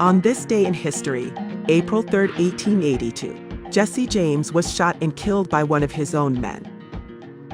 On this day in history, April 3, 1882, Jesse James was shot and killed by one of his own men.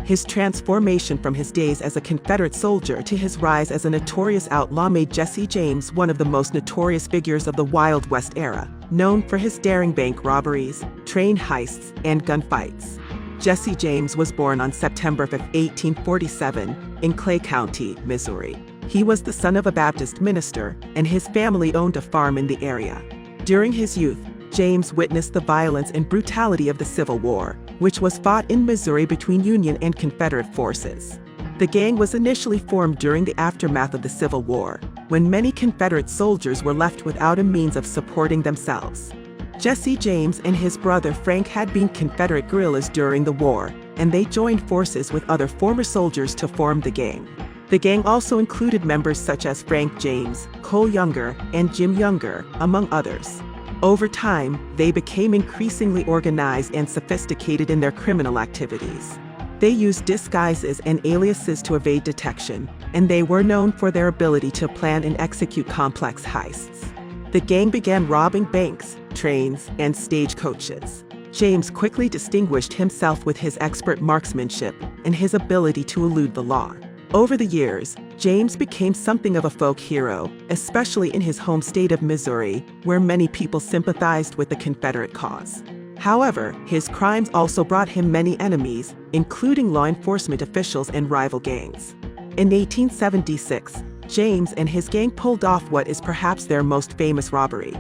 His transformation from his days as a Confederate soldier to his rise as a notorious outlaw made Jesse James one of the most notorious figures of the Wild West era, known for his daring bank robberies, train heists, and gunfights. Jesse James was born on September 5, 1847, in Clay County, Missouri. He was the son of a Baptist minister, and his family owned a farm in the area. During his youth, James witnessed the violence and brutality of the Civil War, which was fought in Missouri between Union and Confederate forces. The gang was initially formed during the aftermath of the Civil War, when many Confederate soldiers were left without a means of supporting themselves. Jesse James and his brother Frank had been Confederate guerrillas during the war, and they joined forces with other former soldiers to form the gang. The gang also included members such as Frank James, Cole Younger, and Jim Younger, among others. Over time, they became increasingly organized and sophisticated in their criminal activities. They used disguises and aliases to evade detection, and they were known for their ability to plan and execute complex heists. The gang began robbing banks, trains, and stagecoaches. James quickly distinguished himself with his expert marksmanship and his ability to elude the law. Over the years, James became something of a folk hero, especially in his home state of Missouri, where many people sympathized with the Confederate cause. However, his crimes also brought him many enemies, including law enforcement officials and rival gangs. In 1876, James and his gang pulled off what is perhaps their most famous robbery: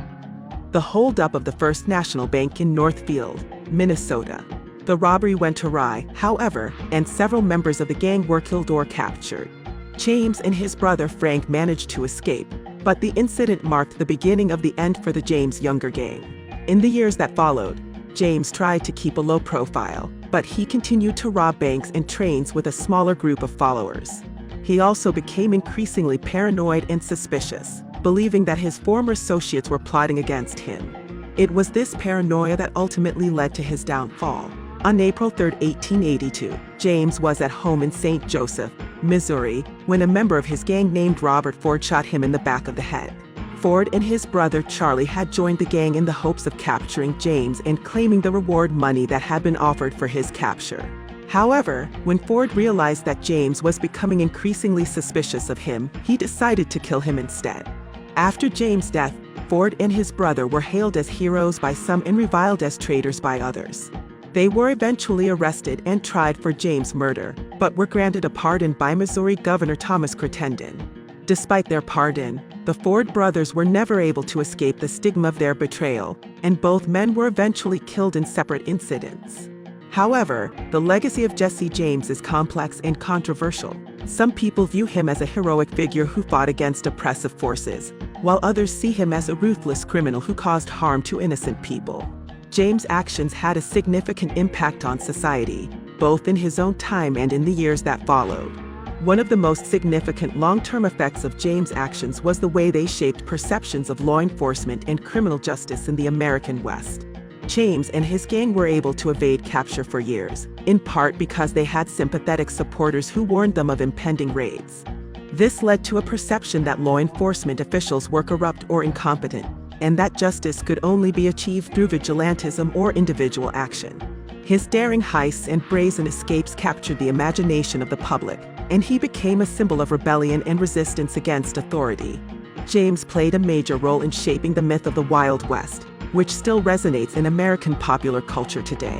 the holdup of the First National Bank in Northfield, Minnesota. The robbery went awry, however, and several members of the gang were killed or captured. James and his brother Frank managed to escape, but the incident marked the beginning of the end for the James Younger gang. In the years that followed, James tried to keep a low profile, but he continued to rob banks and trains with a smaller group of followers. He also became increasingly paranoid and suspicious, believing that his former associates were plotting against him. It was this paranoia that ultimately led to his downfall. On April 3, 1882, James was at home in St. Joseph, Missouri, when a member of his gang named Robert Ford shot him in the back of the head. Ford and his brother Charlie had joined the gang in the hopes of capturing James and claiming the reward money that had been offered for his capture. However, when Ford realized that James was becoming increasingly suspicious of him, he decided to kill him instead. After James' death, Ford and his brother were hailed as heroes by some and reviled as traitors by others. They were eventually arrested and tried for James' murder, but were granted a pardon by Missouri Governor Thomas Crittenden. Despite their pardon, the Ford brothers were never able to escape the stigma of their betrayal, and both men were eventually killed in separate incidents. However, the legacy of Jesse James is complex and controversial. Some people view him as a heroic figure who fought against oppressive forces, while others see him as a ruthless criminal who caused harm to innocent people. James' actions had a significant impact on society, both in his own time and in the years that followed. One of the most significant long-term effects of James' actions was the way they shaped perceptions of law enforcement and criminal justice in the American West. James and his gang were able to evade capture for years, in part because they had sympathetic supporters who warned them of impending raids. This led to a perception that law enforcement officials were corrupt or incompetent, and that justice could only be achieved through vigilantism or individual action. His daring heists and brazen escapes captured the imagination of the public, and he became a symbol of rebellion and resistance against authority. James played a major role in shaping the myth of the Wild West, which still resonates in American popular culture today.